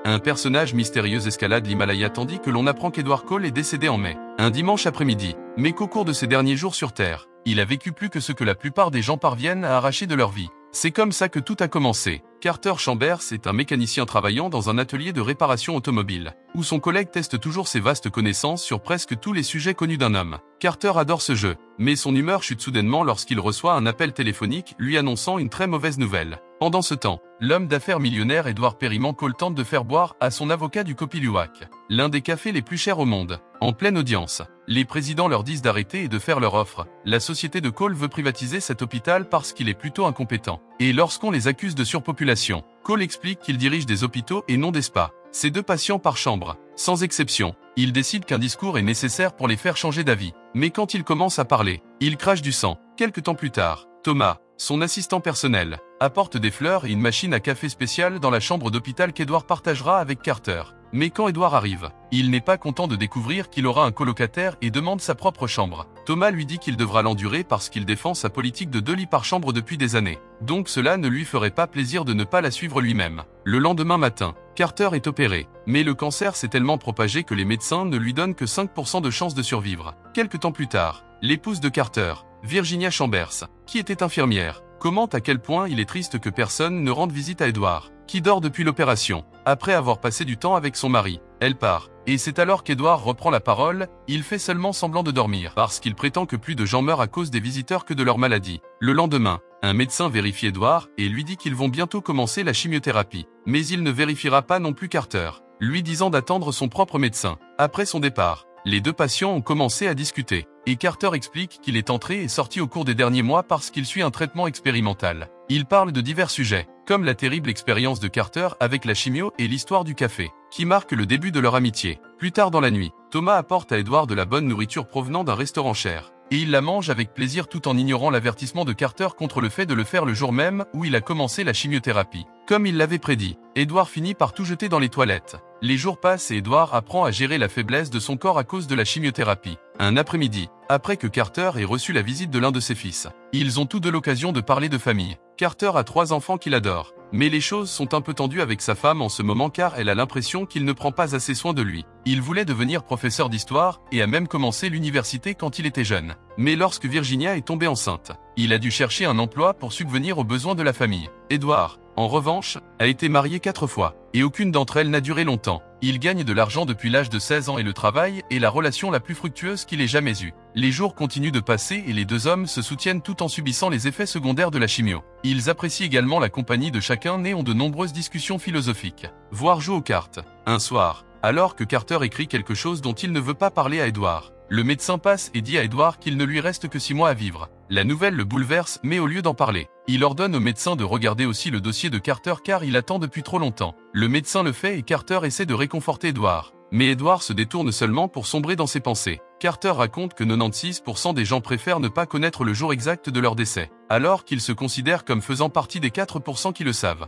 Un personnage mystérieux escalade l'Himalaya tandis que l'on apprend qu'Edward Cole est décédé en mai, un dimanche après-midi, mais qu'au cours de ses derniers jours sur Terre, il a vécu plus que ce que la plupart des gens parviennent à arracher de leur vie. C'est comme ça que tout a commencé. Carter Chambers est un mécanicien travaillant dans un atelier de réparation automobile, où son collègue teste toujours ses vastes connaissances sur presque tous les sujets connus d'un homme. Carter adore ce jeu, mais son humeur chute soudainement lorsqu'il reçoit un appel téléphonique lui annonçant une très mauvaise nouvelle. Pendant ce temps, l'homme d'affaires millionnaire Edward Perryman Cole tente de faire boire à son avocat du Copiluac, l'un des cafés les plus chers au monde. En pleine audience, les présidents leur disent d'arrêter et de faire leur offre. La société de Cole veut privatiser cet hôpital parce qu'il est plutôt incompétent. Et lorsqu'on les accuse de surpopulation, Cole explique qu'il dirige des hôpitaux et non des spas. C'est 2 patients par chambre, sans exception. Il décide qu'un discours est nécessaire pour les faire changer d'avis. Mais quand il commence à parler, il crache du sang. Quelque temps plus tard, Thomas, son assistant personnel, apporte des fleurs et une machine à café spéciale dans la chambre d'hôpital qu'Edward partagera avec Carter. Mais quand Edward arrive, il n'est pas content de découvrir qu'il aura un colocataire et demande sa propre chambre. Thomas lui dit qu'il devra l'endurer parce qu'il défend sa politique de 2 lits par chambre depuis des années. Donc cela ne lui ferait pas plaisir de ne pas la suivre lui-même. Le lendemain matin, Carter est opéré. Mais le cancer s'est tellement propagé que les médecins ne lui donnent que 5% de chance de survivre. Quelque temps plus tard, l'épouse de Carter, Virginia Chambers, qui était infirmière, commente à quel point il est triste que personne ne rende visite à Edward, qui dort depuis l'opération. Après avoir passé du temps avec son mari, elle part. Et c'est alors qu'Edward reprend la parole. Il fait seulement semblant de dormir, parce qu'il prétend que plus de gens meurent à cause des visiteurs que de leur maladie. Le lendemain, un médecin vérifie Edward et lui dit qu'ils vont bientôt commencer la chimiothérapie. Mais il ne vérifiera pas non plus Carter, lui disant d'attendre son propre médecin. Après son départ, les 2 patients ont commencé à discuter. Et Carter explique qu'il est entré et sorti au cours des derniers mois parce qu'il suit un traitement expérimental. Il parle de divers sujets, comme la terrible expérience de Carter avec la chimio et l'histoire du café, qui marque le début de leur amitié. Plus tard dans la nuit, Thomas apporte à Edward de la bonne nourriture provenant d'un restaurant cher, et il la mange avec plaisir tout en ignorant l'avertissement de Carter contre le fait de le faire le jour même où il a commencé la chimiothérapie. Comme il l'avait prédit, Edward finit par tout jeter dans les toilettes. Les jours passent et Edward apprend à gérer la faiblesse de son corps à cause de la chimiothérapie. Un après-midi, après que Carter ait reçu la visite de l'un de ses fils, ils ont tous 2 l'occasion de parler de famille. Carter a 3 enfants qu'il adore. Mais les choses sont un peu tendues avec sa femme en ce moment car elle a l'impression qu'il ne prend pas assez soin de lui. Il voulait devenir professeur d'histoire et a même commencé l'université quand il était jeune. Mais lorsque Virginia est tombée enceinte, il a dû chercher un emploi pour subvenir aux besoins de la famille. Edward, en revanche, a été marié 4 fois, et aucune d'entre elles n'a duré longtemps. Il gagne de l'argent depuis l'âge de 16 ans et le travail est la relation la plus fructueuse qu'il ait jamais eue. Les jours continuent de passer et les 2 hommes se soutiennent tout en subissant les effets secondaires de la chimio. Ils apprécient également la compagnie de chacun et ont de nombreuses discussions philosophiques, voire jouent aux cartes. Un soir, alors que Carter écrit quelque chose dont il ne veut pas parler à Edward, le médecin passe et dit à Edward qu'il ne lui reste que 6 mois à vivre. La nouvelle le bouleverse, mais au lieu d'en parler, il ordonne au médecin de regarder aussi le dossier de Carter car il attend depuis trop longtemps. Le médecin le fait et Carter essaie de réconforter Edward. Mais Edward se détourne seulement pour sombrer dans ses pensées. Carter raconte que 96% des gens préfèrent ne pas connaître le jour exact de leur décès, alors qu'ils se considèrent comme faisant partie des 4% qui le savent.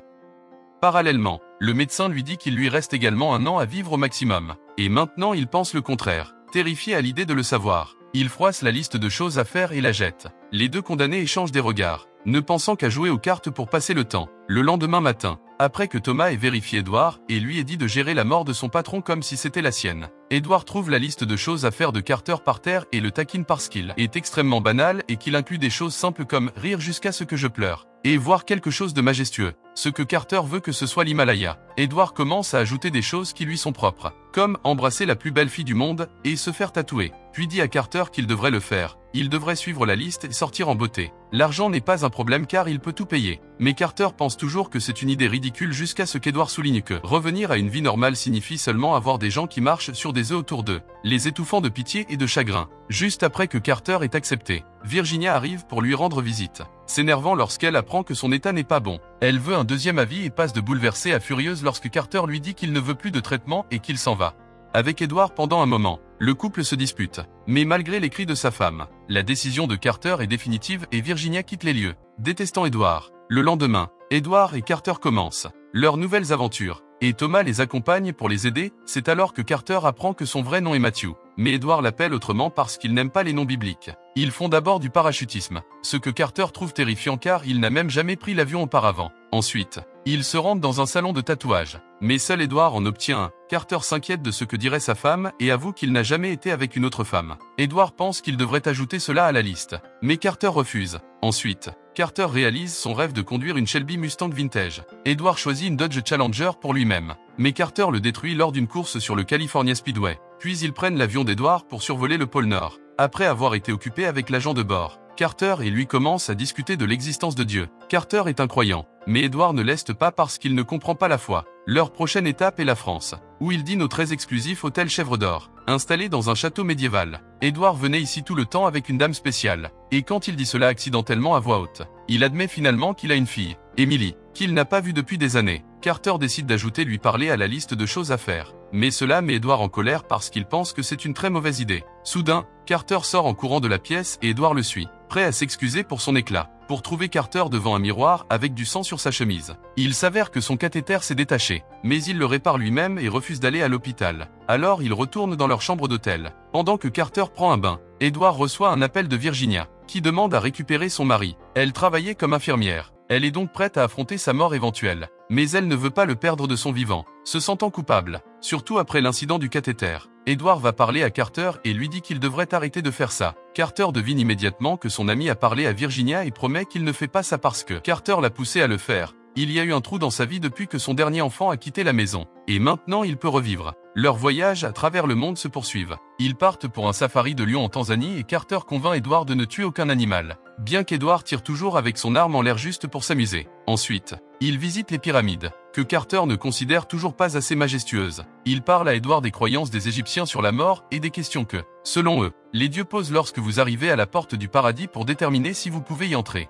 Parallèlement, le médecin lui dit qu'il lui reste également 1 an à vivre au maximum. Et maintenant il pense le contraire. Terrifié à l'idée de le savoir, il froisse la liste de choses à faire et la jette. Les 2 condamnés échangent des regards, ne pensant qu'à jouer aux cartes pour passer le temps. Le lendemain matin, après que Thomas ait vérifié Edward et lui ait dit de gérer la mort de son patron comme si c'était la sienne, Edward trouve la liste de choses à faire de Carter par terre et le taquine parce qu'il est extrêmement banal et qu'il inclut des choses simples comme rire jusqu'à ce que je pleure et voir quelque chose de majestueux, ce que Carter veut que ce soit l'Himalaya. Edward commence à ajouter des choses qui lui sont propres, comme embrasser la plus belle fille du monde et se faire tatouer, puis dit à Carter qu'il devrait le faire. Il devrait suivre la liste et sortir en beauté. L'argent n'est pas un problème car il peut tout payer. Mais Carter pense toujours que c'est une idée ridicule jusqu'à ce qu'Edward souligne que revenir à une vie normale signifie seulement avoir des gens qui marchent sur des œufs autour d'eux, les étouffant de pitié et de chagrin. Juste après que Carter ait accepté, Virginia arrive pour lui rendre visite, s'énervant lorsqu'elle apprend que son état n'est pas bon. Elle veut un 2e avis et passe de bouleversée à furieuse lorsque Carter lui dit qu'il ne veut plus de traitement et qu'il s'en va. Avec Edward pendant un moment, le couple se dispute, mais malgré les cris de sa femme, la décision de Carter est définitive et Virginia quitte les lieux, détestant Edward. Le lendemain, Edward et Carter commencent leurs nouvelles aventures. et Thomas les accompagne pour les aider. C'est alors que Carter apprend que son vrai nom est Matthew. Mais Edward l'appelle autrement parce qu'il n'aime pas les noms bibliques. Ils font d'abord du parachutisme, ce que Carter trouve terrifiant car il n'a même jamais pris l'avion auparavant. Ensuite, ils se rendent dans un salon de tatouage. Mais seul Edward en obtient un. Carter s'inquiète de ce que dirait sa femme et avoue qu'il n'a jamais été avec une autre femme. Edward pense qu'il devrait ajouter cela à la liste. Mais Carter refuse. Ensuite, Carter réalise son rêve de conduire une Shelby Mustang vintage. Edward choisit une Dodge Challenger pour lui-même. Mais Carter le détruit lors d'une course sur le California Speedway. Puis ils prennent l'avion d'Edward pour survoler le pôle Nord. Après avoir été occupé avec l'agent de bord, Carter et lui commencent à discuter de l'existence de Dieu. Carter est un croyant, mais Edward ne l'est pas parce qu'il ne comprend pas la foi. Leur prochaine étape est la France, où ils dînent au très exclusif hôtel Chèvre d'Or, installé dans un château médiéval. Edward venait ici tout le temps avec une dame spéciale, et quand il dit cela accidentellement à voix haute, il admet finalement qu'il a une fille, Emily, qu'il n'a pas vue depuis des années. Carter décide d'ajouter lui parler à la liste de choses à faire. Mais cela met Edward en colère parce qu'il pense que c'est une très mauvaise idée. Soudain, Carter sort en courant de la pièce et Edward le suit, prêt à s'excuser pour son éclat, pour trouver Carter devant un miroir avec du sang sur sa chemise. Il s'avère que son cathéter s'est détaché, mais il le répare lui-même et refuse d'aller à l'hôpital. Alors ils retournent dans leur chambre d'hôtel. Pendant que Carter prend un bain, Edward reçoit un appel de Virginia, qui demande à récupérer son mari. Elle travaillait comme infirmière. Elle est donc prête à affronter sa mort éventuelle. Mais elle ne veut pas le perdre de son vivant, se sentant coupable, surtout après l'incident du cathéter. Edward va parler à Carter et lui dit qu'il devrait arrêter de faire ça. Carter devine immédiatement que son ami a parlé à Virginia et promet qu'il ne fait pas ça parce que Carter l'a poussé à le faire. Il y a eu un trou dans sa vie depuis que son dernier enfant a quitté la maison. Et maintenant il peut revivre. Leur voyage à travers le monde se poursuivent. Ils partent pour un safari de lions en Tanzanie et Carter convainc Edward de ne tuer aucun animal. Bien qu'Edward tire toujours avec son arme en l'air juste pour s'amuser. Ensuite, ils visitent les pyramides, que Carter ne considère toujours pas assez majestueuses. Il parle à Edward des croyances des Égyptiens sur la mort et des questions que, selon eux, les dieux posent lorsque vous arrivez à la porte du paradis pour déterminer si vous pouvez y entrer.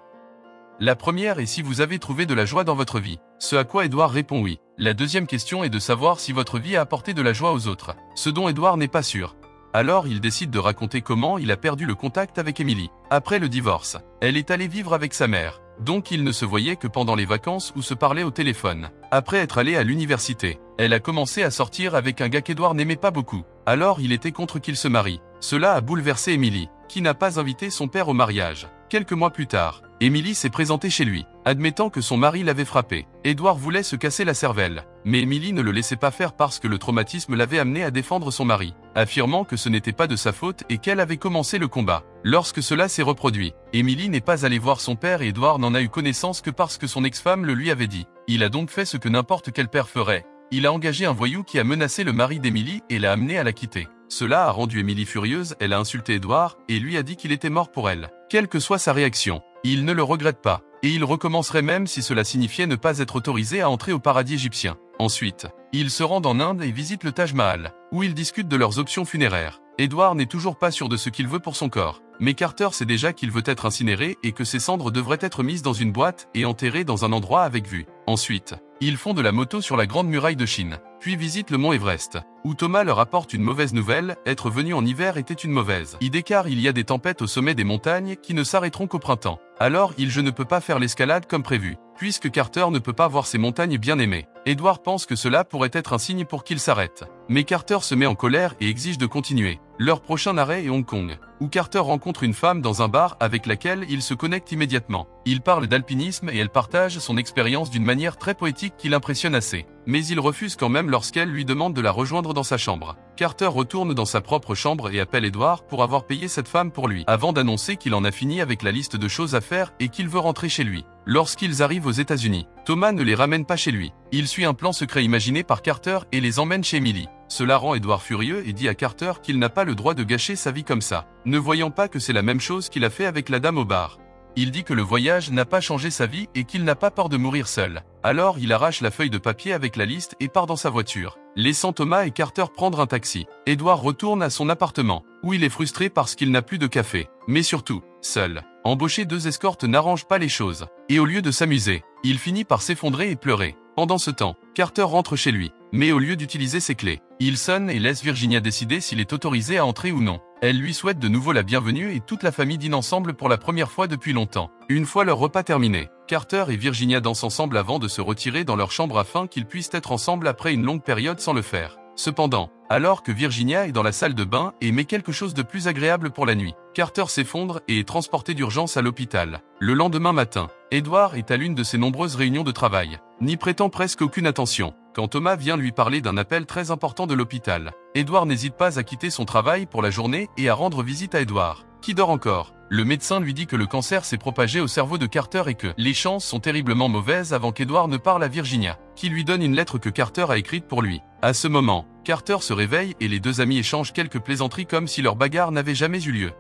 La première est si vous avez trouvé de la joie dans votre vie. Ce à quoi Edward répond oui. La deuxième question est de savoir si votre vie a apporté de la joie aux autres. Ce dont Edward n'est pas sûr. Alors il décide de raconter comment il a perdu le contact avec Emily. Après le divorce, elle est allée vivre avec sa mère. Donc ils ne se voyaient que pendant les vacances ou se parlaient au téléphone. Après être allé à l'université, elle a commencé à sortir avec un gars qu'Edward n'aimait pas beaucoup. Alors il était contre qu'il se marie. Cela a bouleversé Emily, qui n'a pas invité son père au mariage. Quelques mois plus tard, Emily s'est présentée chez lui, admettant que son mari l'avait frappée. Edward voulait se casser la cervelle, mais Emily ne le laissait pas faire parce que le traumatisme l'avait amené à défendre son mari, affirmant que ce n'était pas de sa faute et qu'elle avait commencé le combat. Lorsque cela s'est reproduit, Emily n'est pas allée voir son père et Edward n'en a eu connaissance que parce que son ex-femme le lui avait dit. Il a donc fait ce que n'importe quel père ferait. Il a engagé un voyou qui a menacé le mari d'Emily et l'a amené à la quitter. Cela a rendu Emily furieuse, elle a insulté Edward et lui a dit qu'il était mort pour elle. Quelle que soit sa réaction, il ne le regrette pas, et il recommencerait même si cela signifiait ne pas être autorisé à entrer au paradis égyptien. Ensuite, ils se rendent en Inde et visitent le Taj Mahal, où ils discutent de leurs options funéraires. Edward n'est toujours pas sûr de ce qu'il veut pour son corps, mais Carter sait déjà qu'il veut être incinéré et que ses cendres devraient être mises dans une boîte et enterrées dans un endroit avec vue. Ensuite, ils font de la moto sur la Grande Muraille de Chine, puis visitent le mont Everest, où Thomas leur apporte une mauvaise nouvelle, être venu en hiver était une mauvaise idée car il y a des tempêtes au sommet des montagnes qui ne s'arrêteront qu'au printemps. Alors je ne peux pas faire l'escalade comme prévu, puisque Carter ne peut pas voir ces montagnes bien aimées. Edward pense que cela pourrait être un signe pour qu'il s'arrête. Mais Carter se met en colère et exige de continuer. Leur prochain arrêt est Hong Kong, où Carter rencontre une femme dans un bar avec laquelle il se connecte immédiatement. Il parle d'alpinisme et elle partage son expérience d'une manière très poétique qui l'impressionne assez. Mais il refuse quand même lorsqu'elle lui demande de la rejoindre dans sa chambre. Carter retourne dans sa propre chambre et appelle Edward pour avoir payé cette femme pour lui, avant d'annoncer qu'il en a fini avec la liste de choses à faire et qu'il veut rentrer chez lui. Lorsqu'ils arrivent aux États-Unis, Thomas ne les ramène pas chez lui. Il suit un plan secret imaginé par Carter et les emmène chez Emily. Cela rend Edward furieux et dit à Carter qu'il n'a pas le droit de gâcher sa vie comme ça, ne voyant pas que c'est la même chose qu'il a fait avec la dame au bar. Il dit que le voyage n'a pas changé sa vie et qu'il n'a pas peur de mourir seul. Alors il arrache la feuille de papier avec la liste et part dans sa voiture, laissant Thomas et Carter prendre un taxi. Edward retourne à son appartement, où il est frustré parce qu'il n'a plus de café, mais surtout, seul. Embaucher 2 escortes n'arrange pas les choses, et au lieu de s'amuser, il finit par s'effondrer et pleurer. Pendant ce temps, Carter rentre chez lui, mais au lieu d'utiliser ses clés, il sonne et laisse Virginia décider s'il est autorisé à entrer ou non. Elle lui souhaite de nouveau la bienvenue et toute la famille dîne ensemble pour la première fois depuis longtemps. Une fois leur repas terminé, Carter et Virginia dansent ensemble avant de se retirer dans leur chambre afin qu'ils puissent être ensemble après une longue période sans le faire. Cependant, alors que Virginia est dans la salle de bain et met quelque chose de plus agréable pour la nuit, Carter s'effondre et est transporté d'urgence à l'hôpital. Le lendemain matin, Edward est à l'une de ses nombreuses réunions de travail, n'y prêtant presque aucune attention. Quand Thomas vient lui parler d'un appel très important de l'hôpital, Edward n'hésite pas à quitter son travail pour la journée et à rendre visite à Edward, qui dort encore. Le médecin lui dit que le cancer s'est propagé au cerveau de Carter et que les chances sont terriblement mauvaises avant qu'Edward ne parle à Virginia, qui lui donne une lettre que Carter a écrite pour lui. À ce moment, Carter se réveille et les deux amis échangent quelques plaisanteries comme si leur bagarre n'avait jamais eu lieu.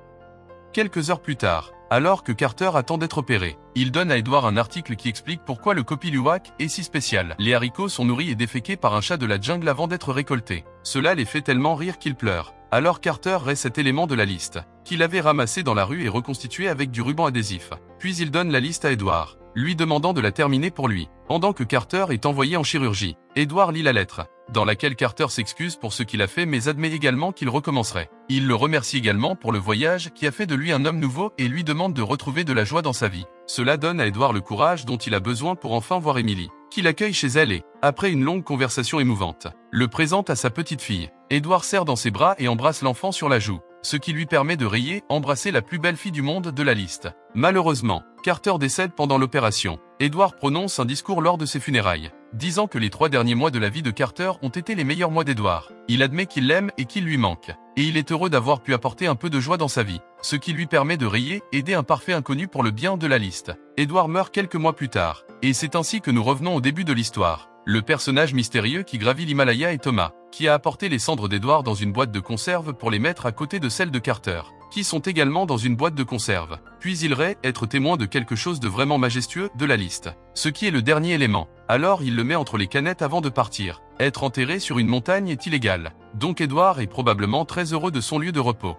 Quelques heures plus tard, alors que Carter attend d'être opéré, il donne à Edward un article qui explique pourquoi le copiluwak est si spécial. Les haricots sont nourris et déféqués par un chat de la jungle avant d'être récoltés. Cela les fait tellement rire qu'ils pleurent. Alors Carter raie cet élément de la liste, qu'il avait ramassé dans la rue et reconstitué avec du ruban adhésif. Puis il donne la liste à Edward, lui demandant de la terminer pour lui. Pendant que Carter est envoyé en chirurgie, Edward lit la lettre, dans laquelle Carter s'excuse pour ce qu'il a fait mais admet également qu'il recommencerait. Il le remercie également pour le voyage qui a fait de lui un homme nouveau et lui demande de retrouver de la joie dans sa vie. Cela donne à Edward le courage dont il a besoin pour enfin voir Emily, qui l'accueille chez elle et, après une longue conversation émouvante, le présente à sa petite fille. Edward serre dans ses bras et embrasse l'enfant sur la joue, ce qui lui permet de rayer, embrasser la plus belle fille du monde de la liste. Malheureusement, Carter décède pendant l'opération. Edward prononce un discours lors de ses funérailles, disant que les 3 derniers mois de la vie de Carter ont été les meilleurs mois d'Edward. Il admet qu'il l'aime et qu'il lui manque, et il est heureux d'avoir pu apporter un peu de joie dans sa vie, ce qui lui permet de rayer, aider un parfait inconnu pour le bien de la liste. Edward meurt quelques mois plus tard, et c'est ainsi que nous revenons au début de l'histoire. Le personnage mystérieux qui gravit l'Himalaya est Thomas, qui a apporté les cendres d'Edward dans une boîte de conserve pour les mettre à côté de celles de Carter, qui sont également dans une boîte de conserve. Puis il rêve être témoin de quelque chose de vraiment majestueux de la liste, ce qui est le dernier élément. Alors il le met entre les canettes avant de partir. Être enterré sur une montagne est illégal, donc Edward est probablement très heureux de son lieu de repos.